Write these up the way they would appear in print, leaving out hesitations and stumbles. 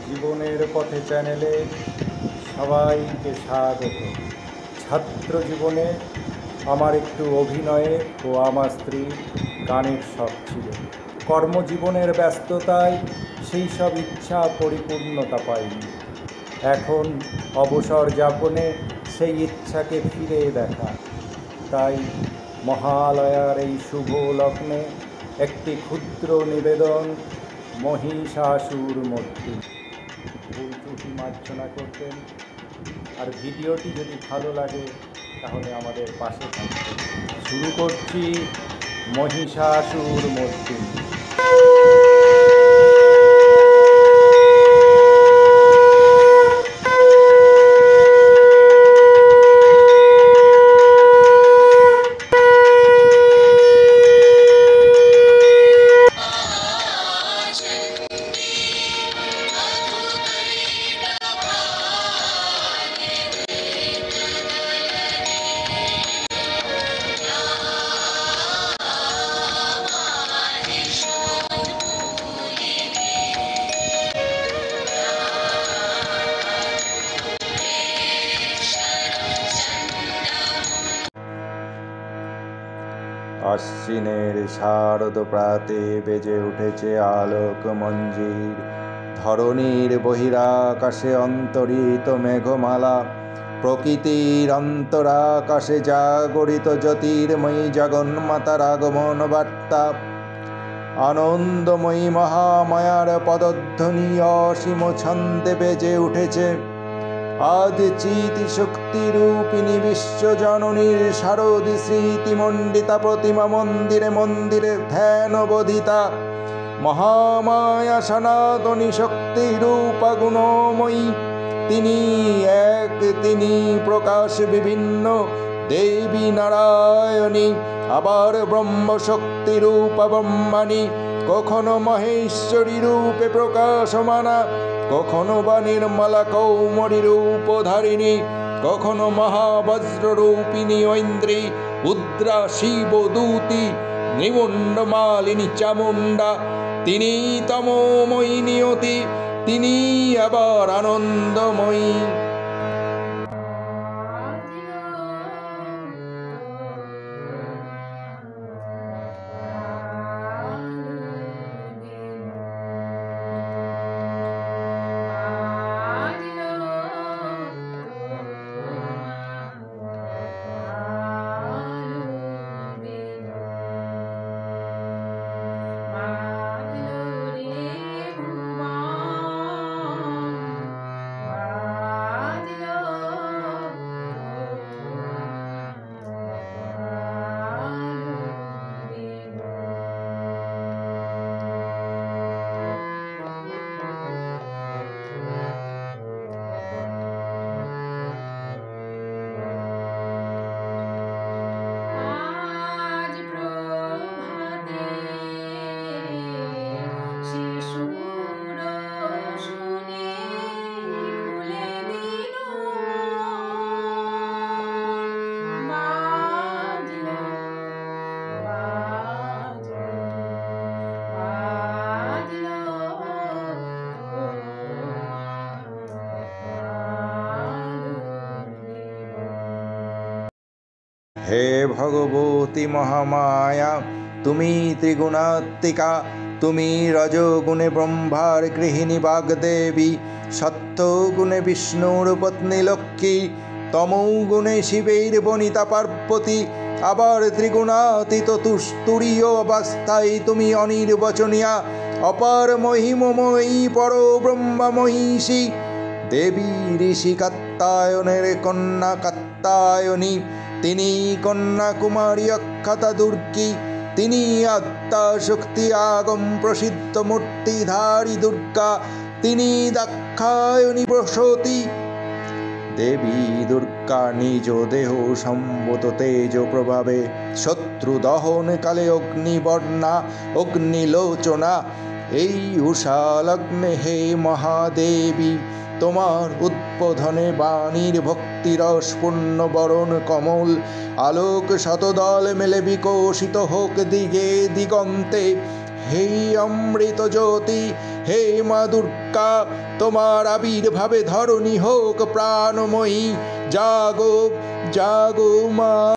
জীবনের পথে চ্যানেলে সবাইকে স্বাগত। ছাত্র জীবনে আমার একটু অভিনয়ের ও আমার স্ত্রীর গানের শখ ছিল। কর্মজীবনের ব্যস্ততায় সেই সব ইচ্ছা পরিপূর্ণতা পায়নি। এখন অবসর যাপনে সেই ইচ্ছাকে ফিরে দেখা। তাই মহালয়ার এই শুভ লগ্নে একটি ক্ষুদ্র নিবেদন, মহিষাসুর মূর্তি। ভুল ত্রুটি মার্জনা করবেন। আর ভিডিওটি যদি ভালো লাগে তাহলে আমাদের পাশে থাকবেন। শুরু করছি মহিষাসুর মূর্তি। আশ্বিনের শারদ প্রাতে বেজে উঠেছে আলোক মঞ্জির। ধরণীর বহিরাকাশে অন্তরিত মেঘমালা, প্রকৃতির অন্তরাকাশে জাগরিত জ্যোতির্ময়ী জগন্মাতার আগমন বার্তা। আনন্দময়ী মহামায়ার পদধ্বনি অসীম ছন্দে বেজে উঠেছে। আজ চিতি শক্তি রূপিণী বিশ্বজননীর শারদী স্মৃতিমণ্ডিতা প্রতিমা মন্দিরে মন্দিরে ধ্যান বোধিতা। মহামায়া সনাতনী শক্তি রূপা গুণময়ী, তিনি এক, তিনি প্রকাশ বিভিন্ন দেবী নারায়ণী, আবার ব্রহ্মশক্তি রূপা ব্রহ্মাণী, কখনো মহেশ্বরী রূপে প্রকাশমানা, কখনো বা নির্মলা কৌমরী রূপধারিণী, কখনো মহাবজ্র রূপিণী ঐন্দ্রী, উদ্রা শিবদূতি, নিমুণ্ডমালিনী চামুণ্ডা। তিনি তমোময়ী নিয়তি, তিনি আবার আনন্দময়ী। হে ভগবতী মহামায়া, তুমি ত্রিগুণাত্মিকা, তুমি রজগুণে ব্রহ্মার গৃহিণী বাগদেবী, সত্যগুণে বিষ্ণুর পত্নী লক্ষ্মী, তমোগুণে শিবের বনিতা পার্বতী, আবার ত্রিগুণাতীত তুরীয় অবস্থায় তুমি অনির্বচনীয়া, অপার মহিমময়ী পরব্রহ্মা মহিষী, দেবী ঋষি কাত্যায়নের কন্যা কাত্যায়নী, তিনি কন্যাকুমারী অখ্যাতা দুর্গী, তিনি আত্মা শক্তি আগম প্রসিদ্ধ মূর্তিধারী দুর্গা, তিনি দাক্ষায়ণী প্রসূতি। দেবী দুর্গা নিজ দেহ সম্ভূত তেজ প্রভাবে শত্রু দহন কালে অগ্নিবর্ণা অগ্নিলোচনা। এই উষা লগ্নে হে মহাদেবী, তোমার উদ্বোধনে বাণীর ভক্তিরস পূর্ণ বরণ কমল, আলোক শতদল মেলে বিকশিত হোক দিগে দিগন্তে। হে অমৃত জ্যোতি, হে মা দুর্গা, তোমার আবির্ভাবে ধরণী হোক প্রাণময়ী। জাগো জাগো মা।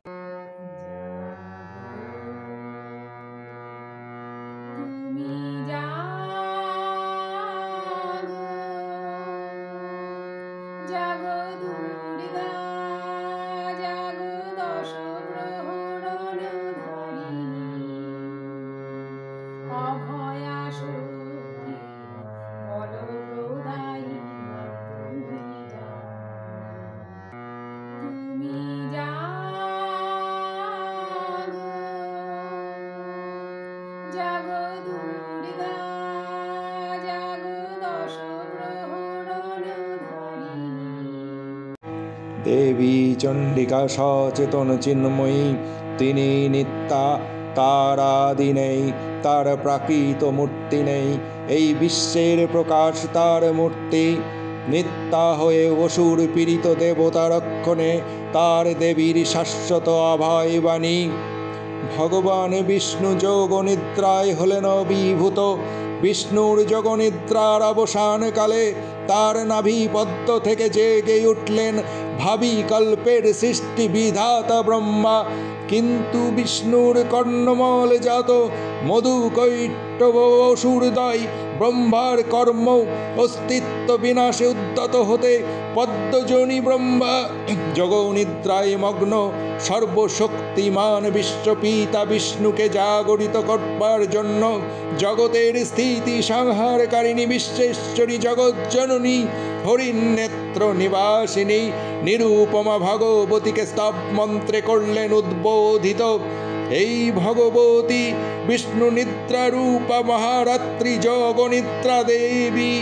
দেবী চণ্ডিকা সচেতন চিন্ময়ী, তিনি নিত্যা, তার আদি নেই, তার প্রাকৃত মূর্তি নেই। এই বিশ্বের প্রকাশ তার মূর্তি। নিত্যা হয়ে অসুর পীড়িত দেবতা রক্ষণে তার দেবীর শাশ্বত অভয় বাণী। ভগবান বিষ্ণু যোগ নিদ্রায় হলেন অভিভূত। বিষ্ণুর যোগনিদ্রার অবসানকালে তার নাভিপদ্ম থেকে জেগে উঠলেন ভাবী কল্পের সৃষ্টি বিধাতা ব্রহ্মা। কিন্তু বিষ্ণুর কর্ণমল জাত মধু কৈটব অসুরদয় ব্রহ্মার কর্ম অস্তিত্ব বিনাশে উদ্যত হতে পদ্মজনী ব্রহ্মা যোগনিদ্রায় মগ্ন। সর্বশক্তিমান বিশ্বপিতা বিষ্ণুকে জাগরিত করবার জন্য জগতের স্থিতি সংহারকারিণী বিশ্বেশ্বরী জগজ্জননী হরিণনেত্র নিবাসিনী নিরুপমা ভগবতীকে স্তব মন্ত্রে করলেন উদ্বোধিত। এই ভগবতী বিষ্ণু নিদ্রা রূপা মহারাত্রি যোগনিদ্রা দেবী।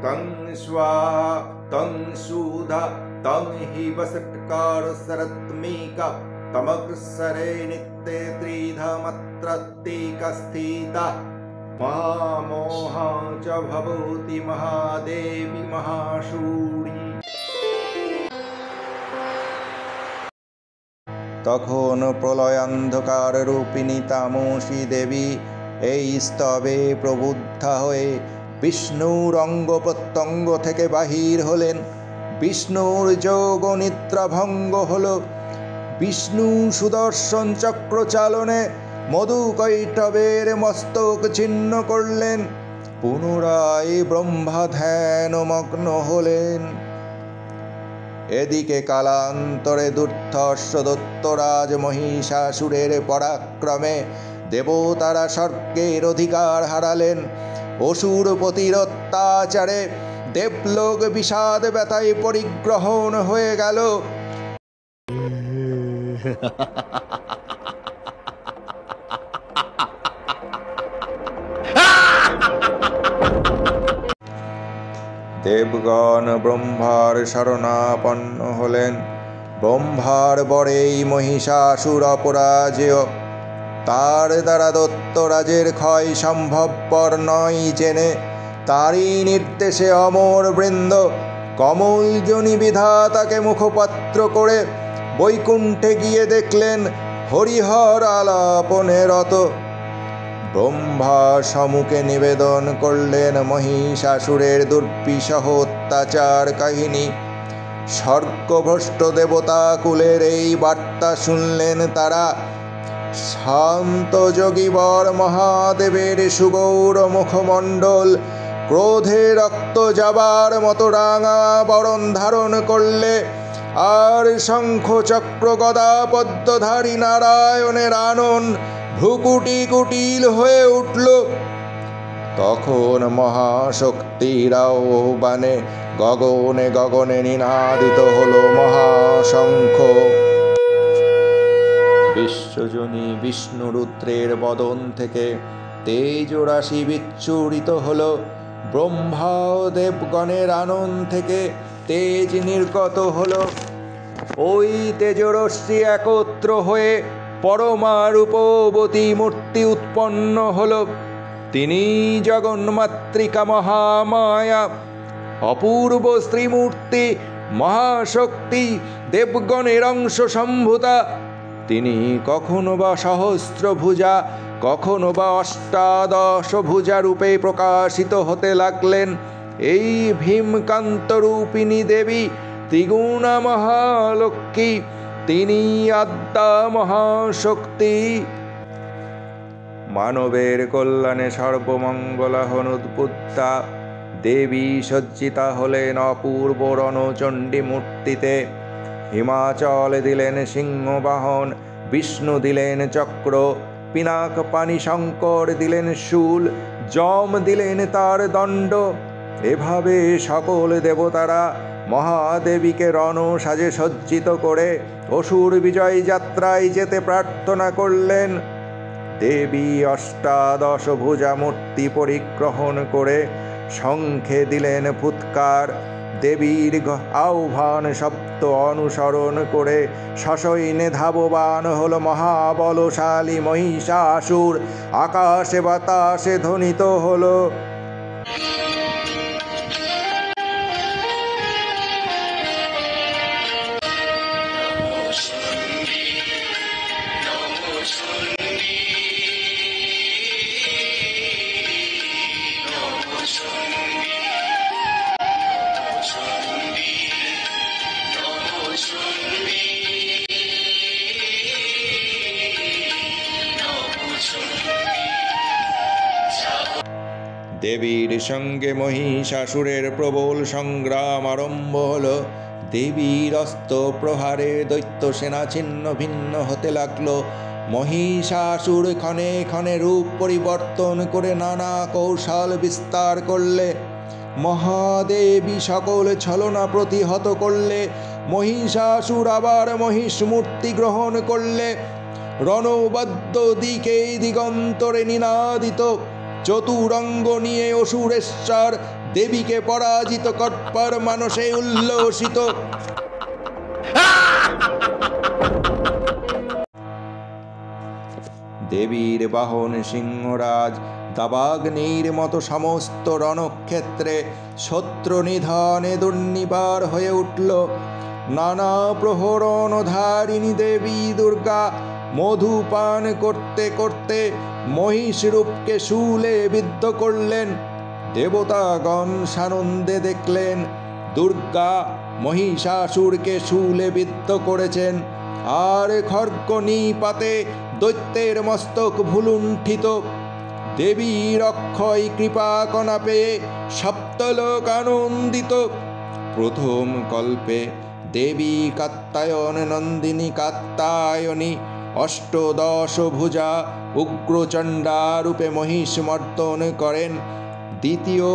तं स्वाहा तं सुधा तं हि वसत्कार सरत्मिका तमग्सरे नित्ये त्रिधमत्रत्तिकस्थिता महामोहा च भवति महादेवी महाशूरी। তখন প্রলয়ান্ধকার রূপিণী তামসী দেবী এই স্তবে প্রবুদ্ধা হয়ে বিষ্ণুর অঙ্গ প্রত্যঙ্গ থেকে বাহির হলেন। বিষ্ণুর যোগ নিদ্রা ভঙ্গ হল। বিষ্ণু সুদর্শন চক্র চালনে মধু কৈটবের মস্তক ছিন্ন করলেন। পুনরায় ব্রহ্মা ধ্যানমগ্ন হলেন। এদিকে কালান্তরে দুর্ধর্ষ দত্তরাজ মহিষাসুরের পরাক্রমে দেবতারা স্বর্গের অধিকার হারালেন। অসুরপতির অত্যাচারে দেবলোক বিষাদ ব্যথায় পরিগ্রহণ হয়ে গেল। দেবগণ ব্রহ্মার শরণাপন্ন হলেন। ব্রহ্মার বরেই মহিষাসুর অপরাজেয়। তার দ্বারা দত্তরাজের ক্ষয় সম্ভবপর নয় জেনে তারই নির্দেশে অমর বৃন্দ কমলজনী বিধাতাকে মুখপাত্র করে বৈকুণ্ঠে গিয়ে দেখলেন হরিহর আলাপনে রত। ব্রহ্মা সম্মুখে নিবেদন করলেন মহিষাসুরের দুর্বিষহ অত্যাচার কাহিনী। স্বর্গভ্রষ্ট দেবতা কুলের এই বার্তা শুনলেন তারা। শান্ত যোগীবর মহাদেবের সুগৌর মুখমণ্ডল ক্রোধে রক্ত যাবার মতো রাঙা বরণ ধারণ করলে। আর শঙ্খ চক্র গদা পদ্মধারী নারায়ণের আনন ভ্রুকুটি কুটিল হয়ে উঠল। তখন মহাশক্তির আহ্বানে গগনে গগনে নিনাদিত হল মহাশঙ্খ। বিশ্বজনী বিষ্ণুরুদ্রের বদন থেকে তেজরাশি বিচ্ছুরিত হল। ব্রহ্মা ও দেবগণের আনন্দ থেকে তেজ নির্গত হল। ওই তেজরশ্মি একত্র হয়ে পরমা রূপবতী মূর্তি উৎপন্ন হল। তিনি জগন্মাতৃকা মহামায়া, অপূর্ব স্ত্রীমূর্তি, মহাশক্তি, দেবগণের অংশ সম্ভূতা। তিনি কখনো বা সহস্রভুজা, কখনো বা অষ্টাদশ ভুজা রূপে প্রকাশিত হতে লাগলেন। এই ভীমকান্ত রূপিণী দেবী ত্রিগুণা মহালক্ষ্মী, তিনি আদ্যা মহাশক্তি। মানবের কল্যাণে সর্বমঙ্গলা হনুদ্বুদ্ধা দেবী সজ্জিতা হলেন অপূর্ব রণচণ্ডী মূর্তিতে। হিমাচলে দিলেন সিংহবাহন, বিষ্ণু দিলেন চক্র, পিনাক পানি শঙ্কর দিলেন শূল, যম দিলেন তার দণ্ড। এভাবে সকল দেবতারা মহাদেবীকে রণ সাজে সজ্জিত করে অসুর বিজয় যাত্রায় যেতে প্রার্থনা করলেন। দেবী অষ্টাদশ ভুজা মূর্তি পরিগ্রহণ করে শঙ্খে দিলেন ফুৎকার। দেবীর আহ্বান শব্দ অনুসরণ করে সসৈন্যে ধাবমান হল মহাবলশালী মহিষাসুর। আকাশে বাতাসে ধ্বনিত হল দেবীর সঙ্গে মহিষাসুরের প্রবল সংগ্রাম আরম্ভ হল। দেবীর অস্ত্র প্রহারে দৈত্য সেনা ছিন্ন ভিন্ন হতে লাগল। মহিষাসুর ক্ষণে ক্ষণে রূপ পরিবর্তন করে নানা কৌশল বিস্তার করলে। মহাদেবী সকল ছলনা প্রতিহত করলে। মহিষাসুর আবার মহিষ মূর্তি গ্রহণ করলে। রণবাদ্য দিকে দিগন্তরে নিনাদিত, চতুরঙ্গ নিয়ে অসুরেশ্বর দেবীকে পরাজিত করবার মানসে উল্লসিত। দেবীর বাহন সিংহরাজ দাবাগ্নির মতো সমস্ত রণক্ষেত্রে শত্রু নিধনে দুর্নিবার হয়ে উঠল। নানা প্রহরণধারিণী দেবী দুর্গা মধুপান করতে করতে মহিষ রূপকে শূলে বিদ্ধ করলেন। দেবতাগণ সানন্দে দেখলেন দুর্গা মহিষাসুরকে শূলে বিদ্ধ করেছেন। আর খড়গ নিপাতে দৈত্যের মস্তক ভুলুণ্ঠিত। দেবীর অক্ষয় কৃপা কণা পেয়ে সপ্তলোক আনন্দিত। প্রথম কল্পে দেবী কাত্যায়ন নন্দিনী কাত্যায়নী অষ্টদশ ভুজা উগ্রচণ্ডা রূপে মহিষ মর্দন করেন। দ্বিতীয়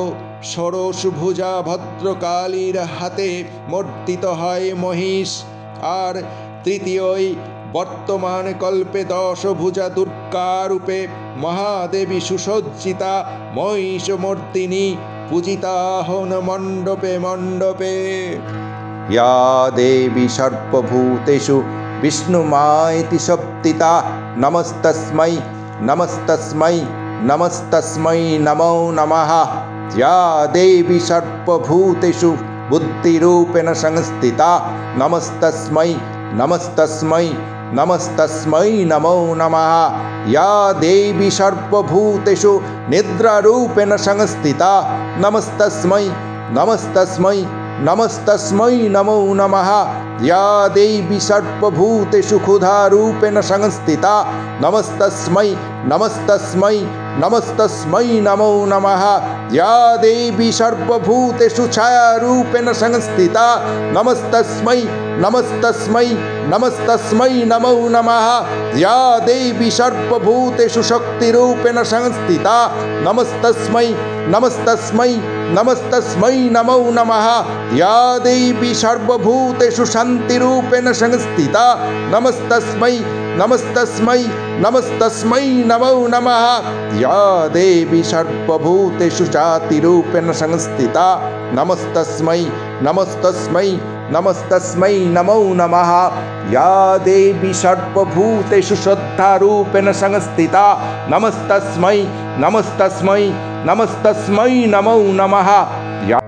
ষোড়শ ভুজা ভদ্রকালীর হাতে মর্দিত হয় মহিষ। আর তৃতীয়ই বর্তমান কল্পে দশ ভুজা দুর্গা রূপে মহাদেবী সুসজ্জিতা মহিষ মর্দিনী পূজিতা হন মণ্ডপে মণ্ডপে। ইয়া দেবী সর্বভূতেষু বিষ্ণুমাইতি শব্দিতা নমস্তস্मै নমস্তস্मै নমস্তস্मै নমো নমঃ। या देवी सर्वभूतेषु बुद्धिरूपेण संस्थिता नमस्तस्मै नमस्तस्मै नमस्तस्मै नमो नमः। या देवी सर्वभूतेषु निद्रारूपेण संस्थिता नमस्तस्मै नमस्तस्मै नमस्तस्मै नमो नमः। या देवी सर्वभूतेषु क्षुधारूपेण संस्थिता नमस्तस्मै नमस्तस्मै नमस्तस्मै नमो नमः। या देवी सर्वभूतेषु छायारूपेण संस्थिता नमस्तस्मै नमस्तस्मै नमस्तस्मै नमो नमः। या देवी सर्वभूतेषु शक्तिरूपेण संस्थिता नमस्तस्मै नमस्तस्मै नमस्तस्मै नमो नमः। या देवी सर्वभूतेषु शान्तिरूपेण संस्थिता नमस्तस्मै नमस्तस्मै नमस्तस्मै नमो नमः। या देवी सर्वभूतेषु जातिरूपेण संस्थिता नमस्तस्मै नमस्तस्मै नमस्तस्मै नमो नमः। या देवी सर्वभूतेषु श्रद्धारूपेण संस्थिता नमस्तस्मै नमस्तस्मै नमस्तस्मै नमो नमः। या